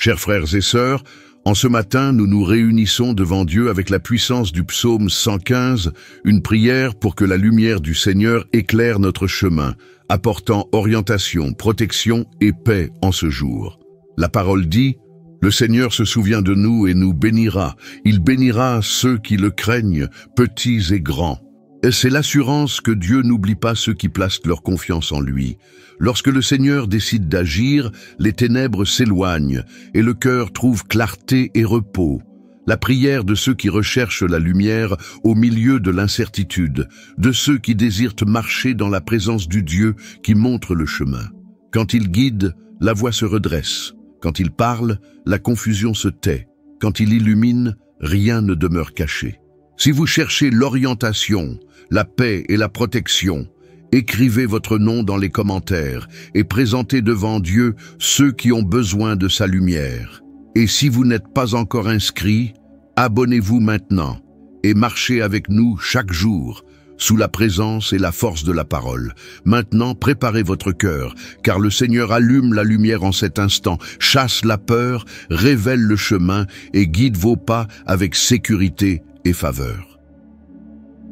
Chers frères et sœurs, en ce matin, nous nous réunissons devant Dieu avec la puissance du psaume 115, une prière pour que la lumière du Seigneur éclaire notre chemin, apportant orientation, protection et paix en ce jour. La parole dit: le Seigneur se souvient de nous et nous bénira. Il bénira ceux qui le craignent, petits et grands. Et c'est l'assurance que Dieu n'oublie pas ceux qui placent leur confiance en lui. Lorsque le Seigneur décide d'agir, les ténèbres s'éloignent et le cœur trouve clarté et repos. La prière de ceux qui recherchent la lumière au milieu de l'incertitude, de ceux qui désirent marcher dans la présence du Dieu qui montre le chemin. Quand il guide, la voie se redresse. Quand il parle, la confusion se tait. Quand il illumine, rien ne demeure caché. Si vous cherchez l'orientation, la paix et la protection, écrivez votre nom dans les commentaires et présentez devant Dieu ceux qui ont besoin de sa lumière. Et si vous n'êtes pas encore inscrit, abonnez-vous maintenant et marchez avec nous chaque jour, sous la présence et la force de la parole. Maintenant, préparez votre cœur, car le Seigneur allume la lumière en cet instant, chasse la peur, révèle le chemin et guide vos pas avec sécurité et faveur.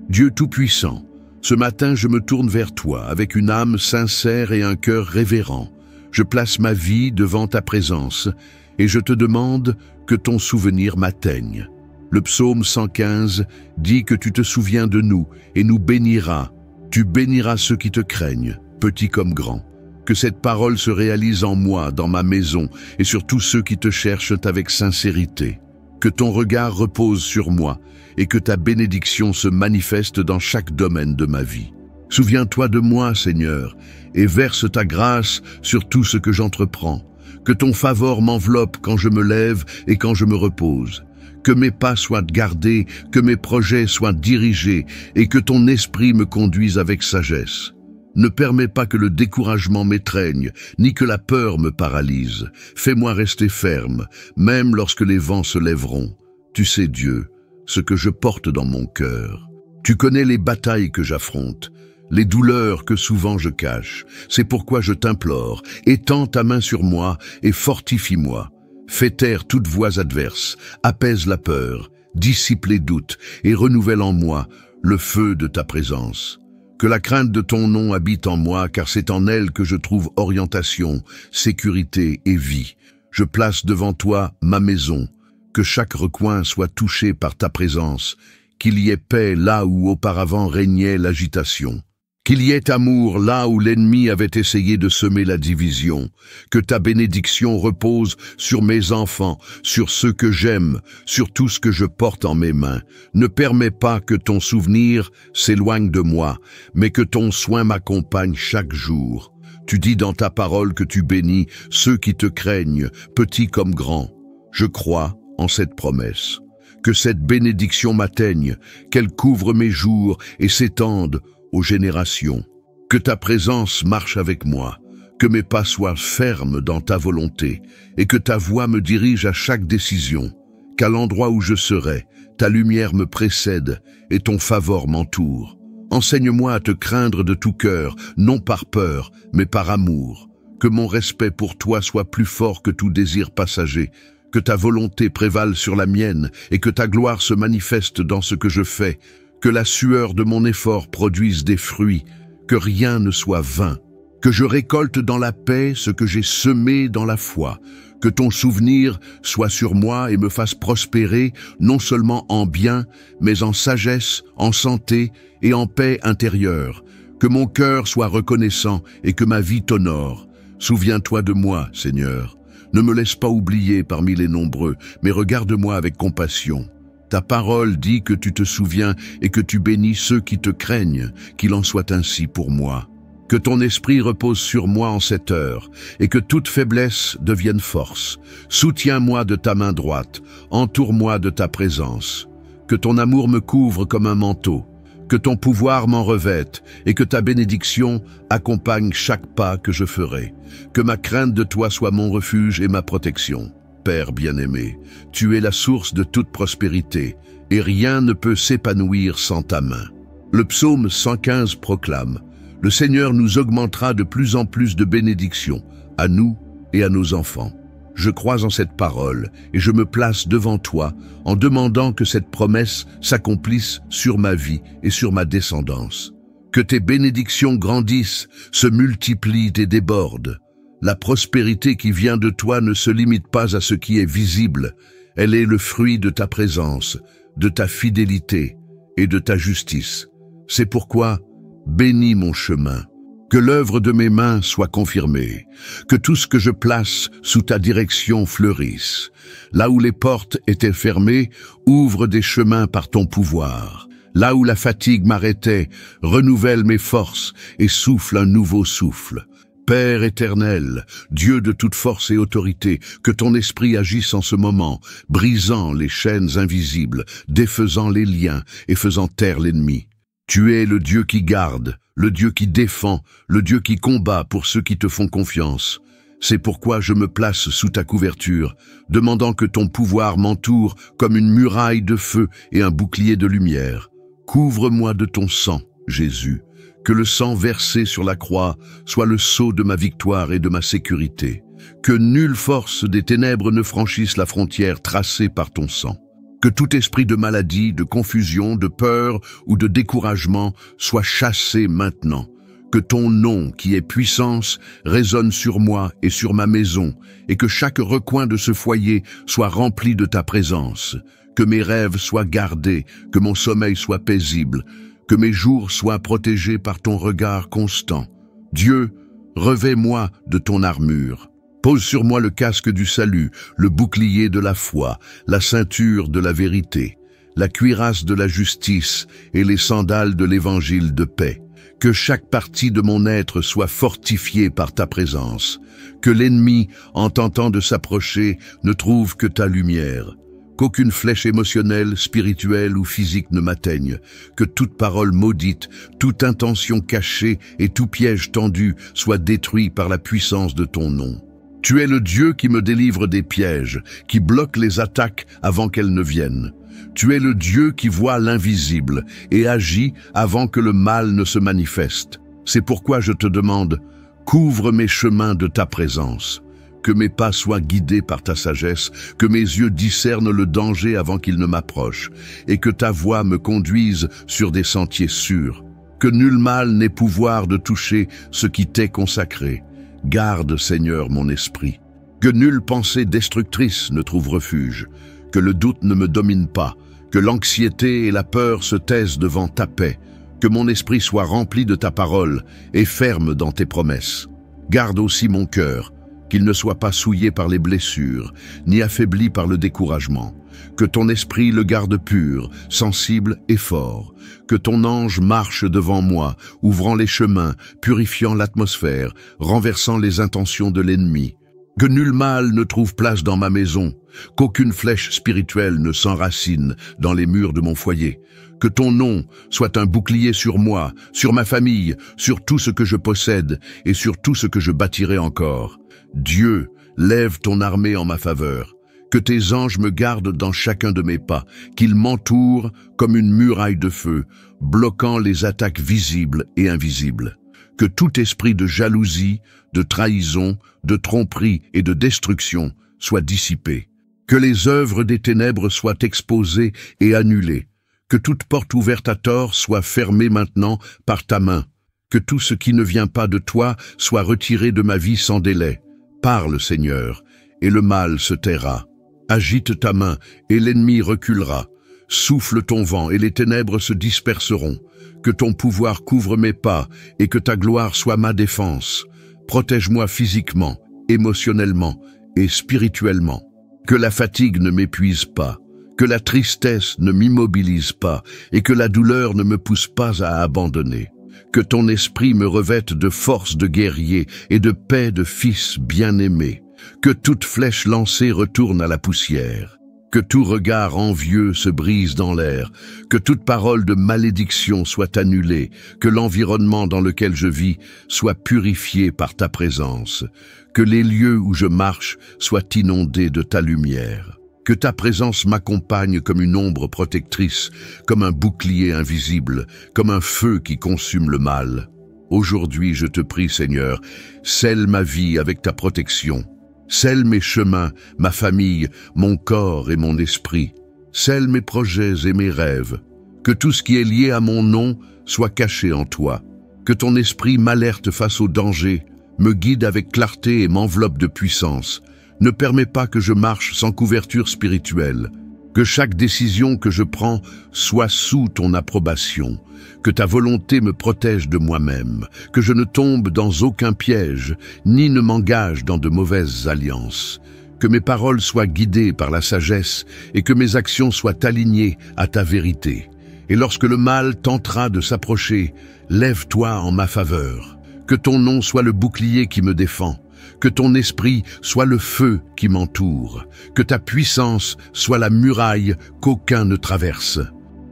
Dieu Tout-Puissant, ce matin je me tourne vers toi avec une âme sincère et un cœur révérend. Je place ma vie devant ta présence et je te demande que ton souvenir m'atteigne. Le psaume 115 dit que tu te souviens de nous et nous béniras. Tu béniras ceux qui te craignent, petits comme grands. Que cette parole se réalise en moi, dans ma maison et sur tous ceux qui te cherchent avec sincérité. Que ton regard repose sur moi et que ta bénédiction se manifeste dans chaque domaine de ma vie. Souviens-toi de moi, Seigneur, et verse ta grâce sur tout ce que j'entreprends. Que ton favor m'enveloppe quand je me lève et quand je me repose. Que mes pas soient gardés, que mes projets soient dirigés et que ton esprit me conduise avec sagesse. Ne permets pas que le découragement m'étreigne, ni que la peur me paralyse. Fais-moi rester ferme, même lorsque les vents se lèveront. Tu sais, Dieu, ce que je porte dans mon cœur. Tu connais les batailles que j'affronte, les douleurs que souvent je cache. C'est pourquoi je t'implore, étends ta main sur moi et fortifie-moi. Fais taire toute voix adverse, apaise la peur, dissipe les doutes et renouvelle en moi le feu de ta présence. Que la crainte de ton nom habite en moi, car c'est en elle que je trouve orientation, sécurité et vie. Je place devant toi ma maison, que chaque recoin soit touché par ta présence, qu'il y ait paix là où auparavant régnait l'agitation. Qu'il y ait amour là où l'ennemi avait essayé de semer la division. Que ta bénédiction repose sur mes enfants, sur ceux que j'aime, sur tout ce que je porte en mes mains. Ne permets pas que ton souvenir s'éloigne de moi, mais que ton soin m'accompagne chaque jour. Tu dis dans ta parole que tu bénis ceux qui te craignent, petits comme grands. Je crois en cette promesse. Que cette bénédiction m'atteigne, qu'elle couvre mes jours et s'étende aux générations. Que ta présence marche avec moi, que mes pas soient fermes dans ta volonté et que ta voix me dirige à chaque décision. Qu'à l'endroit où je serai, ta lumière me précède et ton favor m'entoure. Enseigne-moi à te craindre de tout cœur, non par peur, mais par amour. Que mon respect pour toi soit plus fort que tout désir passager. Que ta volonté prévale sur la mienne et que ta gloire se manifeste dans ce que je fais. Que la sueur de mon effort produise des fruits, que rien ne soit vain. Que je récolte dans la paix ce que j'ai semé dans la foi. Que ton souvenir soit sur moi et me fasse prospérer, non seulement en bien, mais en sagesse, en santé et en paix intérieure. Que mon cœur soit reconnaissant et que ma vie t'honore. Souviens-toi de moi, Seigneur. Ne me laisse pas oublier parmi les nombreux, mais regarde-moi avec compassion. Ta parole dit que tu te souviens et que tu bénis ceux qui te craignent, qu'il en soit ainsi pour moi. Que ton esprit repose sur moi en cette heure, et que toute faiblesse devienne force. Soutiens-moi de ta main droite, entoure-moi de ta présence. Que ton amour me couvre comme un manteau, que ton pouvoir m'en revête, et que ta bénédiction accompagne chaque pas que je ferai. Que ma crainte de toi soit mon refuge et ma protection. Père bien-aimé, tu es la source de toute prospérité, et rien ne peut s'épanouir sans ta main. Le psaume 115 proclame: le Seigneur nous augmentera de plus en plus de bénédictions, à nous et à nos enfants. Je crois en cette parole et je me place devant toi en demandant que cette promesse s'accomplisse sur ma vie et sur ma descendance. Que tes bénédictions grandissent, se multiplient et débordent. La prospérité qui vient de toi ne se limite pas à ce qui est visible. Elle est le fruit de ta présence, de ta fidélité et de ta justice. C'est pourquoi, bénis mon chemin. Que l'œuvre de mes mains soit confirmée, que tout ce que je place sous ta direction fleurisse. Là où les portes étaient fermées, ouvre des chemins par ton pouvoir. Là où la fatigue m'arrêtait, renouvelle mes forces et souffle un nouveau souffle. Père éternel, Dieu de toute force et autorité, que ton esprit agisse en ce moment, brisant les chaînes invisibles, défaisant les liens et faisant taire l'ennemi. Tu es le Dieu qui garde, le Dieu qui défend, le Dieu qui combat pour ceux qui te font confiance. C'est pourquoi je me place sous ta couverture, demandant que ton pouvoir m'entoure comme une muraille de feu et un bouclier de lumière. Couvre-moi de ton sang, Jésus, que le sang versé sur la croix soit le sceau de ma victoire et de ma sécurité. Que nulle force des ténèbres ne franchisse la frontière tracée par ton sang. Que tout esprit de maladie, de confusion, de peur ou de découragement soit chassé maintenant. Que ton nom, qui est puissance, résonne sur moi et sur ma maison, et que chaque recoin de ce foyer soit rempli de ta présence. Que mes rêves soient gardés, que mon sommeil soit paisible, que mes jours soient protégés par ton regard constant. Dieu, revêt-moi de ton armure. Pose sur moi le casque du salut, le bouclier de la foi, la ceinture de la vérité, la cuirasse de la justice et les sandales de l'évangile de paix. Que chaque partie de mon être soit fortifiée par ta présence. Que l'ennemi, en tentant de s'approcher, ne trouve que ta lumière. Qu'aucune flèche émotionnelle, spirituelle ou physique ne m'atteigne. Que toute parole maudite, toute intention cachée et tout piège tendu soit détruit par la puissance de ton nom. Tu es le Dieu qui me délivre des pièges, qui bloque les attaques avant qu'elles ne viennent. Tu es le Dieu qui voit l'invisible et agit avant que le mal ne se manifeste. C'est pourquoi je te demande, couvre mes chemins de ta présence. Que mes pas soient guidés par ta sagesse, que mes yeux discernent le danger avant qu'il ne m'approche, et que ta voix me conduise sur des sentiers sûrs. Que nul mal n'ait pouvoir de toucher ce qui t'est consacré. Garde, Seigneur, mon esprit. Que nulle pensée destructrice ne trouve refuge. Que le doute ne me domine pas. Que l'anxiété et la peur se taisent devant ta paix. Que mon esprit soit rempli de ta parole et ferme dans tes promesses. Garde aussi mon cœur, qu'il ne soit pas souillé par les blessures, ni affaibli par le découragement. Que ton esprit le garde pur, sensible et fort. Que ton ange marche devant moi, ouvrant les chemins, purifiant l'atmosphère, renversant les intentions de l'ennemi. Que nul mal ne trouve place dans ma maison, qu'aucune flèche spirituelle ne s'enracine dans les murs de mon foyer. Que ton nom soit un bouclier sur moi, sur ma famille, sur tout ce que je possède et sur tout ce que je bâtirai encore. Dieu, lève ton armée en ma faveur. Que tes anges me gardent dans chacun de mes pas, qu'ils m'entourent comme une muraille de feu, bloquant les attaques visibles et invisibles. Que tout esprit de jalousie, de trahison, de tromperie et de destruction soit dissipé. Que les œuvres des ténèbres soient exposées et annulées. Que toute porte ouverte à tort soit fermée maintenant par ta main. Que tout ce qui ne vient pas de toi soit retiré de ma vie sans délai. Parle, Seigneur, et le mal se taira. Agite ta main, et l'ennemi reculera. Souffle ton vent, et les ténèbres se disperseront. Que ton pouvoir couvre mes pas, et que ta gloire soit ma défense. Protège-moi physiquement, émotionnellement et spirituellement. Que la fatigue ne m'épuise pas, que la tristesse ne m'immobilise pas, et que la douleur ne me pousse pas à abandonner. Que ton esprit me revête de force de guerrier et de paix de fils bien-aimé. Que toute flèche lancée retourne à la poussière. Que tout regard envieux se brise dans l'air. Que toute parole de malédiction soit annulée. Que l'environnement dans lequel je vis soit purifié par ta présence. Que les lieux où je marche soient inondés de ta lumière. Que ta présence m'accompagne comme une ombre protectrice, comme un bouclier invisible, comme un feu qui consume le mal. Aujourd'hui, je te prie, Seigneur, scelle ma vie avec ta protection. Scelle mes chemins, ma famille, mon corps et mon esprit. Scelle mes projets et mes rêves. Que tout ce qui est lié à mon nom soit caché en toi. Que ton esprit m'alerte face au danger, me guide avec clarté et m'enveloppe de puissance. Ne permets pas que je marche sans couverture spirituelle. Que chaque décision que je prends soit sous ton approbation. Que ta volonté me protège de moi-même. Que je ne tombe dans aucun piège, ni ne m'engage dans de mauvaises alliances. Que mes paroles soient guidées par la sagesse et que mes actions soient alignées à ta vérité. Et lorsque le mal tentera de s'approcher, lève-toi en ma faveur. Que ton nom soit le bouclier qui me défend. Que ton esprit soit le feu qui m'entoure. Que ta puissance soit la muraille qu'aucun ne traverse.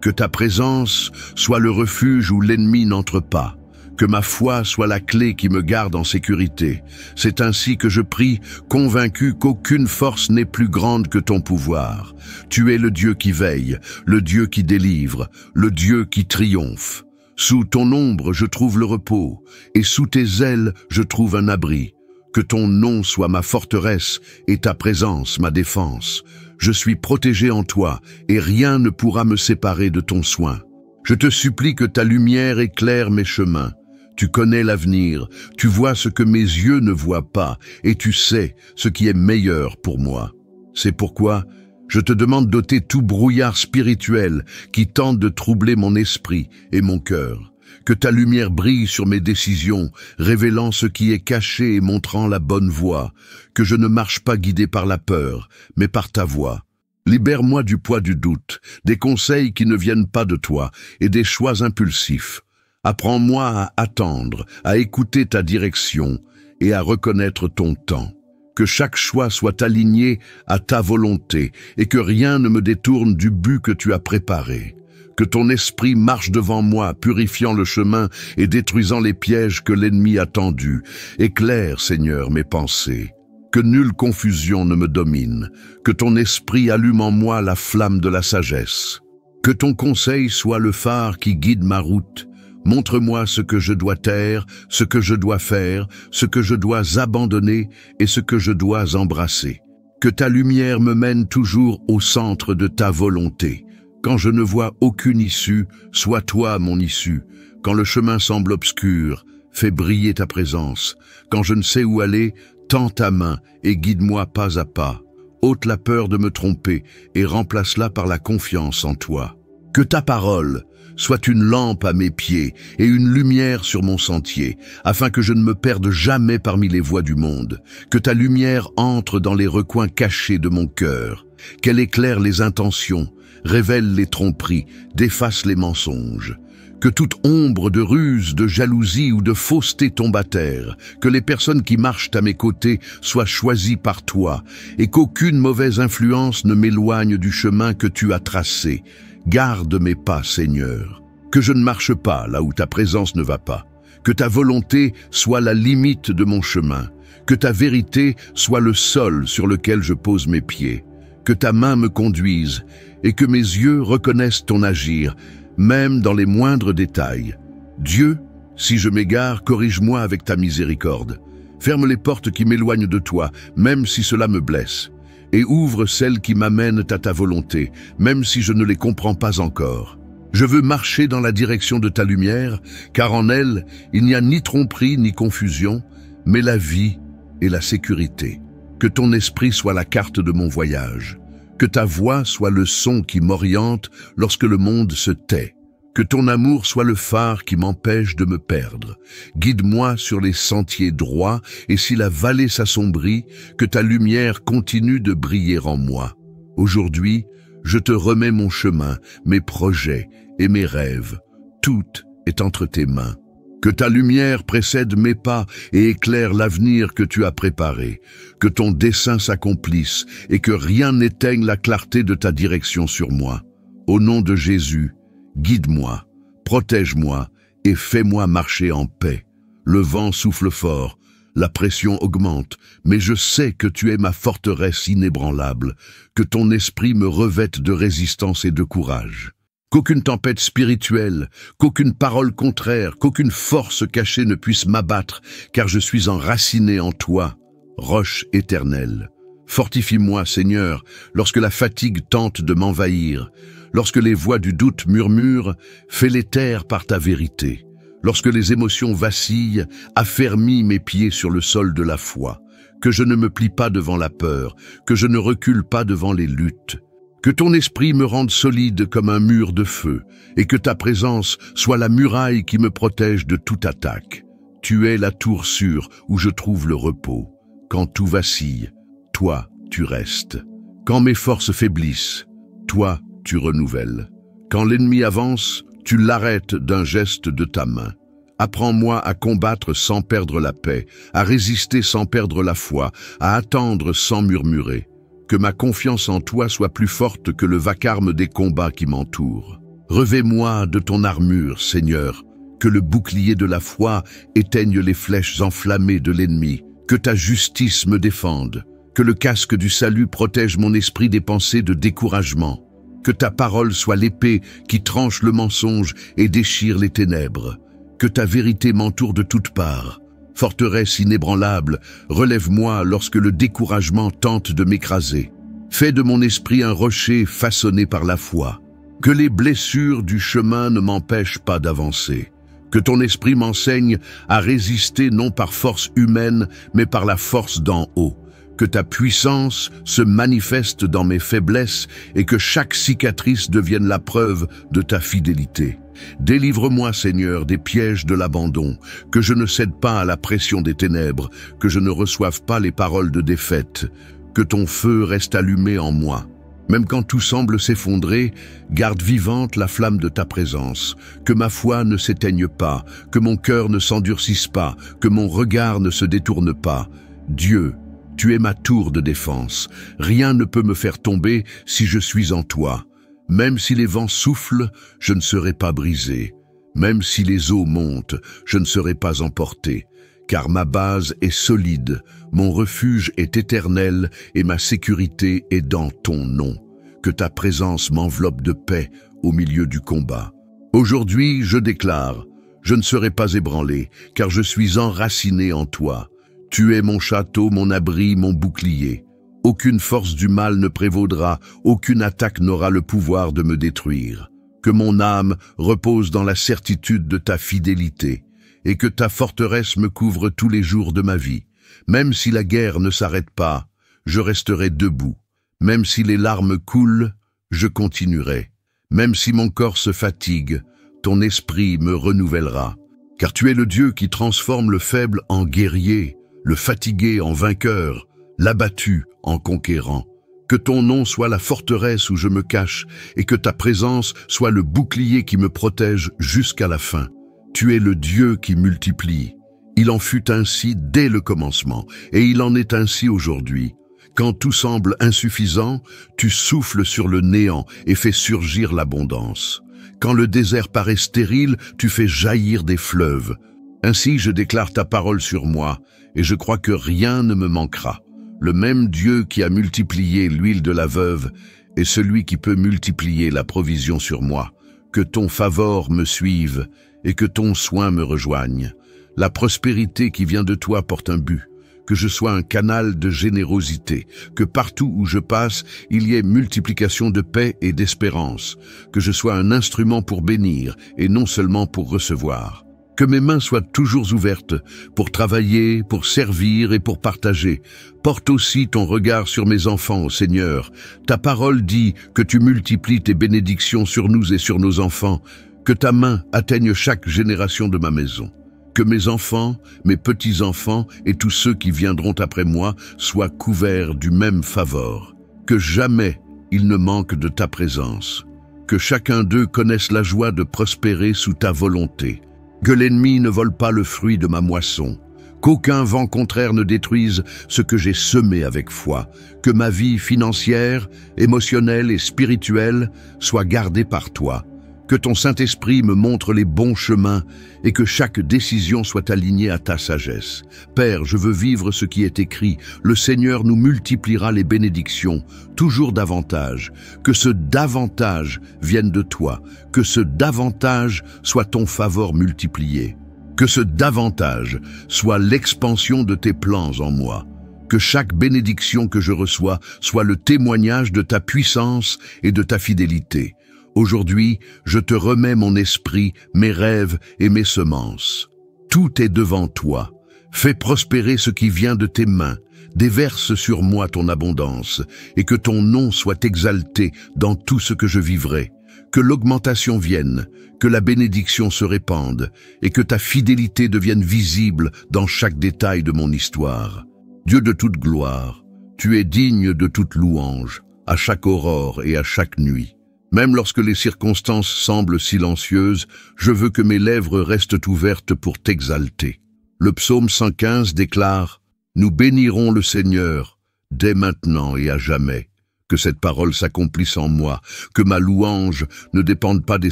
Que ta présence soit le refuge où l'ennemi n'entre pas. Que ma foi soit la clé qui me garde en sécurité. C'est ainsi que je prie, convaincu qu'aucune force n'est plus grande que ton pouvoir. Tu es le Dieu qui veille, le Dieu qui délivre, le Dieu qui triomphe. Sous ton ombre, je trouve le repos, et sous tes ailes, je trouve un abri. Que ton nom soit ma forteresse et ta présence ma défense. Je suis protégé en toi, et rien ne pourra me séparer de ton soin. Je te supplie que ta lumière éclaire mes chemins. Tu connais l'avenir, tu vois ce que mes yeux ne voient pas, et tu sais ce qui est meilleur pour moi. C'est pourquoi je te demande d'ôter tout brouillard spirituel qui tente de troubler mon esprit et mon cœur. Que ta lumière brille sur mes décisions, révélant ce qui est caché et montrant la bonne voie. Que je ne marche pas guidé par la peur, mais par ta voie. Libère-moi du poids du doute, des conseils qui ne viennent pas de toi et des choix impulsifs. Apprends-moi à attendre, à écouter ta direction et à reconnaître ton temps. Que chaque choix soit aligné à ta volonté et que rien ne me détourne du but que tu as préparé. Que ton esprit marche devant moi, purifiant le chemin et détruisant les pièges que l'ennemi a tendus. Éclaire, Seigneur, mes pensées. Que nulle confusion ne me domine. Que ton esprit allume en moi la flamme de la sagesse. Que ton conseil soit le phare qui guide ma route. Montre-moi ce que je dois taire, ce que je dois faire, ce que je dois abandonner et ce que je dois embrasser. Que ta lumière me mène toujours au centre de ta volonté. Quand je ne vois aucune issue, sois toi mon issue. Quand le chemin semble obscur, fais briller ta présence. Quand je ne sais où aller, tends ta main et guide-moi pas à pas. Ôte la peur de me tromper et remplace-la par la confiance en toi. Que ta parole soit une lampe à mes pieds et une lumière sur mon sentier, afin que je ne me perde jamais parmi les voies du monde. Que ta lumière entre dans les recoins cachés de mon cœur, qu'elle éclaire les intentions, révèle les tromperies, déface les mensonges. Que toute ombre de ruse, de jalousie ou de fausseté tombe à terre, que les personnes qui marchent à mes côtés soient choisies par toi, et qu'aucune mauvaise influence ne m'éloigne du chemin que tu as tracé. Garde mes pas, Seigneur, que je ne marche pas là où ta présence ne va pas, que ta volonté soit la limite de mon chemin, que ta vérité soit le sol sur lequel je pose mes pieds, que ta main me conduise et que mes yeux reconnaissent ton agir, même dans les moindres détails. Dieu, si je m'égare, corrige-moi avec ta miséricorde. Ferme les portes qui m'éloignent de toi, même si cela me blesse. Et ouvre celles qui m'amènent à ta volonté, même si je ne les comprends pas encore. Je veux marcher dans la direction de ta lumière, car en elle, il n'y a ni tromperie ni confusion, mais la vie et la sécurité. Que ton esprit soit la carte de mon voyage. Que ta voix soit le son qui m'oriente lorsque le monde se tait. Que ton amour soit le phare qui m'empêche de me perdre. Guide-moi sur les sentiers droits, et si la vallée s'assombrit, que ta lumière continue de briller en moi. Aujourd'hui, je te remets mon chemin, mes projets et mes rêves. Tout est entre tes mains. Que ta lumière précède mes pas et éclaire l'avenir que tu as préparé. Que ton dessein s'accomplisse et que rien n'éteigne la clarté de ta direction sur moi. Au nom de Jésus, guide-moi, protège-moi et fais-moi marcher en paix. Le vent souffle fort, la pression augmente, mais je sais que tu es ma forteresse inébranlable, que ton esprit me revête de résistance et de courage. Qu'aucune tempête spirituelle, qu'aucune parole contraire, qu'aucune force cachée ne puisse m'abattre, car je suis enraciné en toi. roche éternelle. Fortifie-moi, Seigneur, lorsque la fatigue tente de m'envahir, lorsque les voix du doute murmurent, fais-les taire par ta vérité. Lorsque les émotions vacillent, affermis mes pieds sur le sol de la foi, que je ne me plie pas devant la peur, que je ne recule pas devant les luttes. Que ton esprit me rende solide comme un mur de feu, et que ta présence soit la muraille qui me protège de toute attaque. Tu es la tour sûre où je trouve le repos. Quand tout vacille, toi, tu restes. Quand mes forces faiblissent, toi, tu renouvelles. Quand l'ennemi avance, tu l'arrêtes d'un geste de ta main. Apprends-moi à combattre sans perdre la paix, à résister sans perdre la foi, à attendre sans murmurer. Que ma confiance en toi soit plus forte que le vacarme des combats qui m'entourent. Revêt-moi de ton armure, Seigneur, que le bouclier de la foi éteigne les flèches enflammées de l'ennemi, que ta justice me défende, que le casque du salut protège mon esprit des pensées de découragement, que ta parole soit l'épée qui tranche le mensonge et déchire les ténèbres, que ta vérité m'entoure de toutes parts. Forteresse inébranlable, relève-moi lorsque le découragement tente de m'écraser. Fais de mon esprit un rocher façonné par la foi. Que les blessures du chemin ne m'empêchent pas d'avancer. Que ton esprit m'enseigne à résister non par force humaine, mais par la force d'en haut. Que ta puissance se manifeste dans mes faiblesses et que chaque cicatrice devienne la preuve de ta fidélité. Délivre-moi, Seigneur, des pièges de l'abandon, que je ne cède pas à la pression des ténèbres, que je ne reçoive pas les paroles de défaite, que ton feu reste allumé en moi. Même quand tout semble s'effondrer, garde vivante la flamme de ta présence, que ma foi ne s'éteigne pas, que mon cœur ne s'endurcisse pas, que mon regard ne se détourne pas. Dieu, tu es ma tour de défense. Rien ne peut me faire tomber si je suis en toi. Même si les vents soufflent, je ne serai pas brisé. Même si les eaux montent, je ne serai pas emporté. Car ma base est solide, mon refuge est éternel et ma sécurité est dans ton nom. Que ta présence m'enveloppe de paix au milieu du combat. Aujourd'hui, je déclare, je ne serai pas ébranlé, car je suis enraciné en toi. Tu es mon château, mon abri, mon bouclier. Aucune force du mal ne prévaudra, aucune attaque n'aura le pouvoir de me détruire. Que mon âme repose dans la certitude de ta fidélité, et que ta forteresse me couvre tous les jours de ma vie. Même si la guerre ne s'arrête pas, je resterai debout. Même si les larmes coulent, je continuerai. Même si mon corps se fatigue, ton esprit me renouvellera. Car tu es le Dieu qui transforme le faible en guerrier, le fatigué en vainqueur, l'abattu en conquérant. Que ton nom soit la forteresse où je me cache et que ta présence soit le bouclier qui me protège jusqu'à la fin. Tu es le Dieu qui multiplie. Il en fut ainsi dès le commencement et il en est ainsi aujourd'hui. Quand tout semble insuffisant, tu souffles sur le néant et fais surgir l'abondance. Quand le désert paraît stérile, tu fais jaillir des fleuves. Ainsi je déclare ta parole sur moi et je crois que rien ne me manquera. Le même Dieu qui a multiplié l'huile de la veuve est celui qui peut multiplier la provision sur moi. Que ton favor me suive et que ton soin me rejoigne. La prospérité qui vient de toi porte un but. Que je sois un canal de générosité, que partout où je passe, il y ait multiplication de paix et d'espérance, que je sois un instrument pour bénir et non seulement pour recevoir. Que mes mains soient toujours ouvertes pour travailler, pour servir et pour partager. Porte aussi ton regard sur mes enfants, Seigneur. Ta parole dit que tu multiplies tes bénédictions sur nous et sur nos enfants. Que ta main atteigne chaque génération de ma maison. Que mes enfants, mes petits-enfants et tous ceux qui viendront après moi soient couverts du même favor. Que jamais ils ne manquent de ta présence. Que chacun d'eux connaisse la joie de prospérer sous ta volonté. Que l'ennemi ne vole pas le fruit de ma moisson. Qu'aucun vent contraire ne détruise ce que j'ai semé avec foi. Que ma vie financière, émotionnelle et spirituelle soit gardée par toi. Que ton Saint-Esprit me montre les bons chemins et que chaque décision soit alignée à ta sagesse. Père, je veux vivre ce qui est écrit. Le Seigneur nous multipliera les bénédictions, toujours davantage. Que ce davantage vienne de toi. Que ce davantage soit ton favor multiplié. Que ce davantage soit l'expansion de tes plans en moi. Que chaque bénédiction que je reçois soit le témoignage de ta puissance et de ta fidélité. Aujourd'hui, je te remets mon esprit, mes rêves et mes semences. Tout est devant toi. Fais prospérer ce qui vient de tes mains. Déverse sur moi ton abondance, et que ton nom soit exalté dans tout ce que je vivrai. Que l'augmentation vienne, que la bénédiction se répande, et que ta fidélité devienne visible dans chaque détail de mon histoire. Dieu de toute gloire, tu es digne de toute louange, à chaque aurore et à chaque nuit. Même lorsque les circonstances semblent silencieuses, je veux que mes lèvres restent ouvertes pour t'exalter. Le psaume 115 déclare « Nous bénirons le Seigneur, dès maintenant et à jamais. » Que cette parole s'accomplisse en moi, que ma louange ne dépende pas des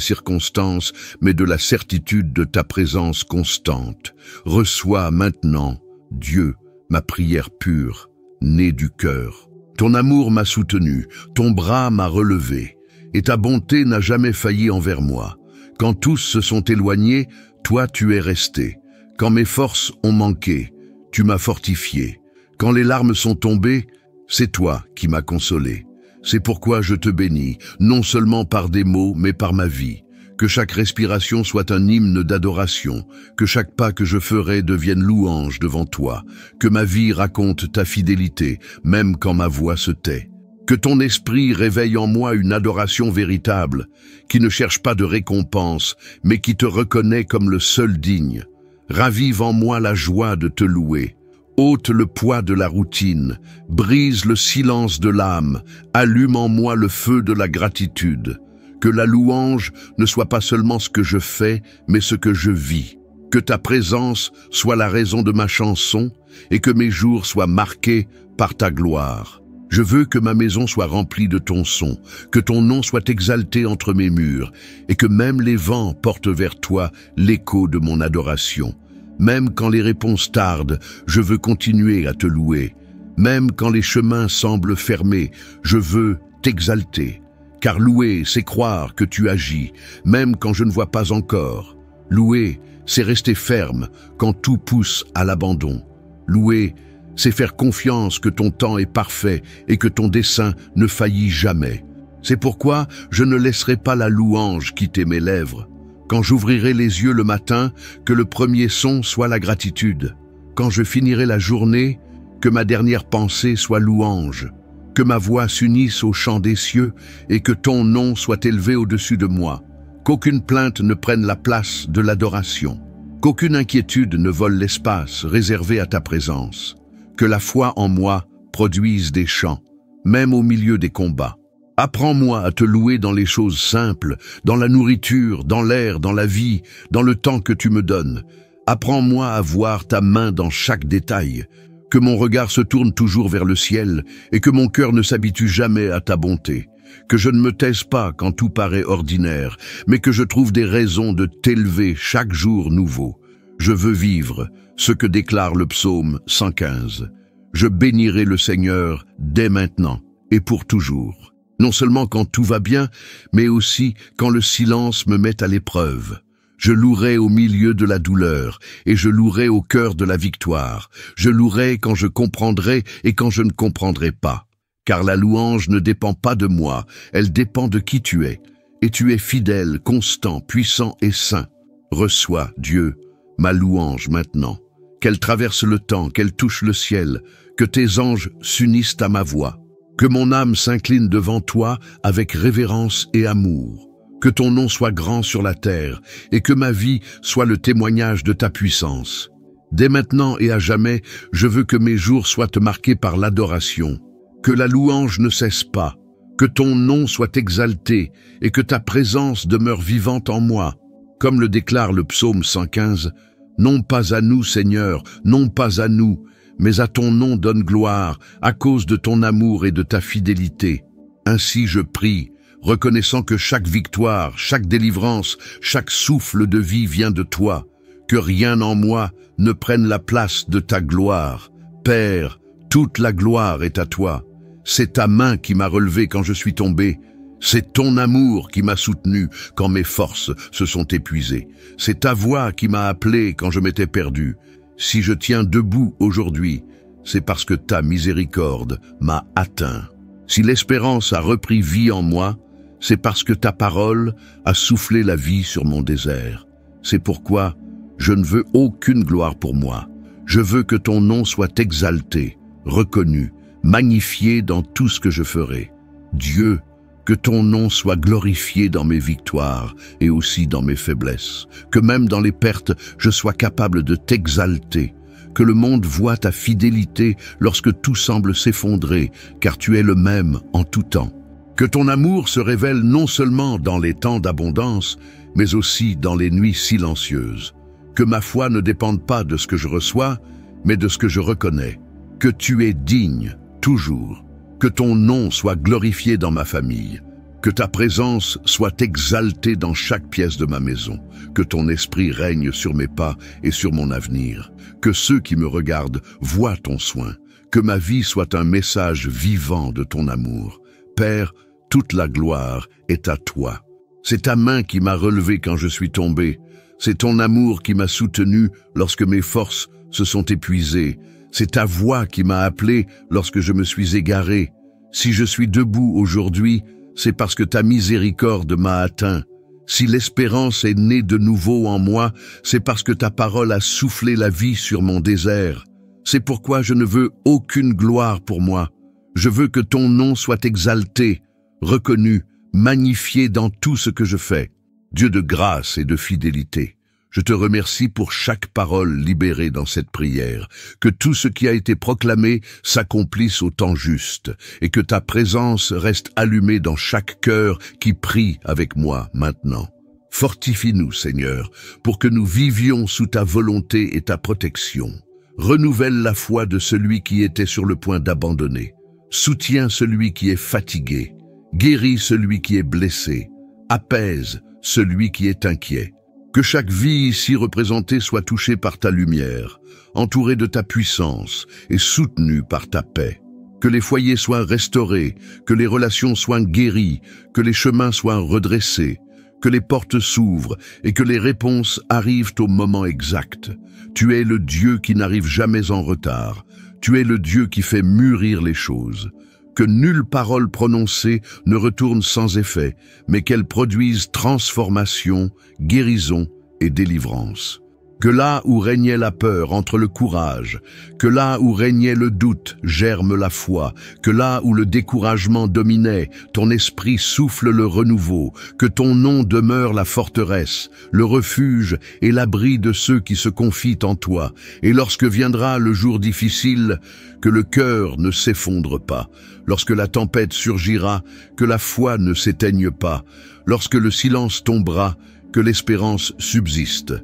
circonstances, mais de la certitude de ta présence constante. Reçois maintenant, Dieu, ma prière pure, née du cœur. Ton amour m'a soutenu, ton bras m'a relevé, et ta bonté n'a jamais failli envers moi. Quand tous se sont éloignés, toi tu es resté. Quand mes forces ont manqué, tu m'as fortifié. Quand les larmes sont tombées, c'est toi qui m'as consolé. C'est pourquoi je te bénis, non seulement par des mots, mais par ma vie. Que chaque respiration soit un hymne d'adoration, que chaque pas que je ferai devienne louange devant toi, que ma vie raconte ta fidélité, même quand ma voix se tait. Que ton esprit réveille en moi une adoration véritable, qui ne cherche pas de récompense, mais qui te reconnaît comme le seul digne. Ravive en moi la joie de te louer. Ôte le poids de la routine, brise le silence de l'âme, allume en moi le feu de la gratitude. Que la louange ne soit pas seulement ce que je fais, mais ce que je vis. Que ta présence soit la raison de ma chanson et que mes jours soient marqués par ta gloire. Je veux que ma maison soit remplie de ton son, que ton nom soit exalté entre mes murs et que même les vents portent vers toi l'écho de mon adoration. Même quand les réponses tardent, je veux continuer à te louer. Même quand les chemins semblent fermés, je veux t'exalter. Car louer, c'est croire que tu agis, même quand je ne vois pas encore. Louer, c'est rester ferme quand tout pousse à l'abandon. Louer, c'est faire confiance que ton temps est parfait et que ton dessein ne faillit jamais. C'est pourquoi je ne laisserai pas la louange quitter mes lèvres. Quand j'ouvrirai les yeux le matin, que le premier son soit la gratitude. Quand je finirai la journée, que ma dernière pensée soit louange. Que ma voix s'unisse au chant des cieux et que ton nom soit élevé au-dessus de moi. Qu'aucune plainte ne prenne la place de l'adoration. Qu'aucune inquiétude ne vole l'espace réservé à ta présence. Que la foi en moi produise des chants, même au milieu des combats. Apprends-moi à te louer dans les choses simples, dans la nourriture, dans l'air, dans la vie, dans le temps que tu me donnes. Apprends-moi à voir ta main dans chaque détail, que mon regard se tourne toujours vers le ciel et que mon cœur ne s'habitue jamais à ta bonté. Que je ne me taise pas quand tout paraît ordinaire, mais que je trouve des raisons de t'élever chaque jour nouveau. Je veux vivre ce que déclare le psaume 115. Je bénirai le Seigneur dès maintenant et pour toujours. Non seulement quand tout va bien, mais aussi quand le silence me met à l'épreuve. Je louerai au milieu de la douleur, et je louerai au cœur de la victoire. Je louerai quand je comprendrai et quand je ne comprendrai pas. Car la louange ne dépend pas de moi, elle dépend de qui tu es. Et tu es fidèle, constant, puissant et saint. Reçois, Dieu, ma louange maintenant. Qu'elle traverse le temps, qu'elle touche le ciel, que tes anges s'unissent à ma voix. Que mon âme s'incline devant toi avec révérence et amour. Que ton nom soit grand sur la terre et que ma vie soit le témoignage de ta puissance. Dès maintenant et à jamais, je veux que mes jours soient marqués par l'adoration. Que la louange ne cesse pas. Que ton nom soit exalté et que ta présence demeure vivante en moi. Comme le déclare le psaume 115, « Non pas à nous, Seigneur, non pas à nous, mais à ton nom donne gloire, à cause de ton amour et de ta fidélité. Ainsi je prie, reconnaissant que chaque victoire, chaque délivrance, chaque souffle de vie vient de toi, que rien en moi ne prenne la place de ta gloire. Père, toute la gloire est à toi. C'est ta main qui m'a relevé quand je suis tombé. C'est ton amour qui m'a soutenu quand mes forces se sont épuisées. C'est ta voix qui m'a appelé quand je m'étais perdu. Si je tiens debout aujourd'hui, c'est parce que ta miséricorde m'a atteint. Si l'espérance a repris vie en moi, c'est parce que ta parole a soufflé la vie sur mon désert. C'est pourquoi je ne veux aucune gloire pour moi. Je veux que ton nom soit exalté, reconnu, magnifié dans tout ce que je ferai. Dieu, que ton nom soit glorifié dans mes victoires et aussi dans mes faiblesses. Que même dans les pertes, je sois capable de t'exalter. Que le monde voie ta fidélité lorsque tout semble s'effondrer, car tu es le même en tout temps. Que ton amour se révèle non seulement dans les temps d'abondance, mais aussi dans les nuits silencieuses. Que ma foi ne dépende pas de ce que je reçois, mais de ce que je reconnais. Que tu es digne, toujours. Que ton nom soit glorifié dans ma famille. Que ta présence soit exaltée dans chaque pièce de ma maison. Que ton esprit règne sur mes pas et sur mon avenir. Que ceux qui me regardent voient ton soin. Que ma vie soit un message vivant de ton amour. Père, toute la gloire est à toi. C'est ta main qui m'a relevé quand je suis tombé. C'est ton amour qui m'a soutenu lorsque mes forces se sont épuisées. C'est ta voix qui m'a appelé lorsque je me suis égaré. Si je suis debout aujourd'hui, c'est parce que ta miséricorde m'a atteint. Si l'espérance est née de nouveau en moi, c'est parce que ta parole a soufflé la vie sur mon désert. C'est pourquoi je ne veux aucune gloire pour moi. Je veux que ton nom soit exalté, reconnu, magnifié dans tout ce que je fais. Dieu de grâce et de fidélité, je te remercie pour chaque parole libérée dans cette prière, que tout ce qui a été proclamé s'accomplisse au temps juste, et que ta présence reste allumée dans chaque cœur qui prie avec moi maintenant. Fortifie-nous, Seigneur, pour que nous vivions sous ta volonté et ta protection. Renouvelle la foi de celui qui était sur le point d'abandonner. Soutiens celui qui est fatigué. Guéris celui qui est blessé. Apaise celui qui est inquiet. Que chaque vie ici représentée soit touchée par ta lumière, entourée de ta puissance et soutenue par ta paix. Que les foyers soient restaurés, que les relations soient guéries, que les chemins soient redressés, que les portes s'ouvrent et que les réponses arrivent au moment exact. Tu es le Dieu qui n'arrive jamais en retard. Tu es le Dieu qui fait mûrir les choses. Que nulle parole prononcée ne retourne sans effet, mais qu'elle produise transformation, guérison et délivrance. Que là où régnait la peur entre le courage, que là où régnait le doute germe la foi, que là où le découragement dominait, ton esprit souffle le renouveau, que ton nom demeure la forteresse, le refuge et l'abri de ceux qui se confient en toi, et lorsque viendra le jour difficile, que le cœur ne s'effondre pas, lorsque la tempête surgira, que la foi ne s'éteigne pas, lorsque le silence tombera, que l'espérance subsiste.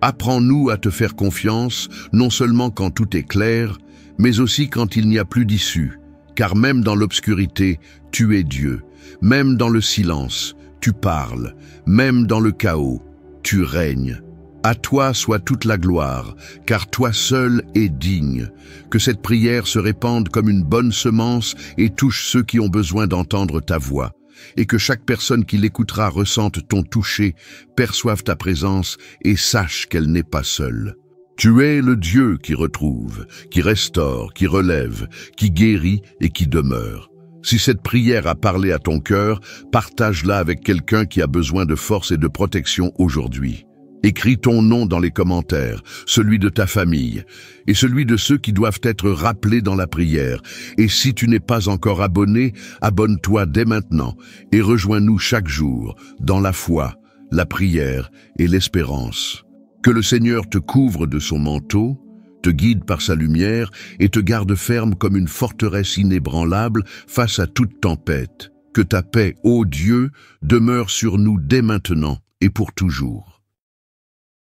Apprends-nous à te faire confiance, non seulement quand tout est clair, mais aussi quand il n'y a plus d'issue. Car même dans l'obscurité, tu es Dieu. Même dans le silence, tu parles. Même dans le chaos, tu règnes. À toi soit toute la gloire, car toi seul es digne. Que cette prière se répande comme une bonne semence et touche ceux qui ont besoin d'entendre ta voix. Et que chaque personne qui l'écoutera ressente ton toucher, perçoive ta présence et sache qu'elle n'est pas seule. Tu es le Dieu qui retrouve, qui restaure, qui relève, qui guérit et qui demeure. Si cette prière a parlé à ton cœur, partage-la avec quelqu'un qui a besoin de force et de protection aujourd'hui. Écris ton nom dans les commentaires, celui de ta famille, et celui de ceux qui doivent être rappelés dans la prière. Et si tu n'es pas encore abonné, abonne-toi dès maintenant et rejoins-nous chaque jour dans la foi, la prière et l'espérance. Que le Seigneur te couvre de son manteau, te guide par sa lumière et te garde ferme comme une forteresse inébranlable face à toute tempête. Que ta paix, ô Dieu, demeure sur nous dès maintenant et pour toujours.